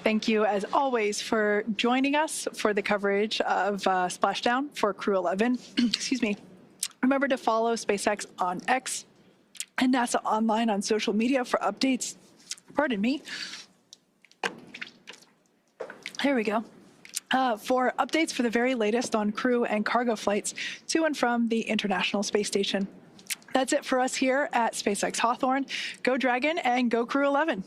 Thank you, as always, for joining us for the coverage of Splashdown for Crew 11. Excuse me. Remember to follow SpaceX on X and NASA Online on social media for updates. Pardon me. Here we go. For updates for the very latest on crew and cargo flights to and from the International Space Station. That's it for us here at SpaceX Hawthorne. Go Dragon and go Crew 11.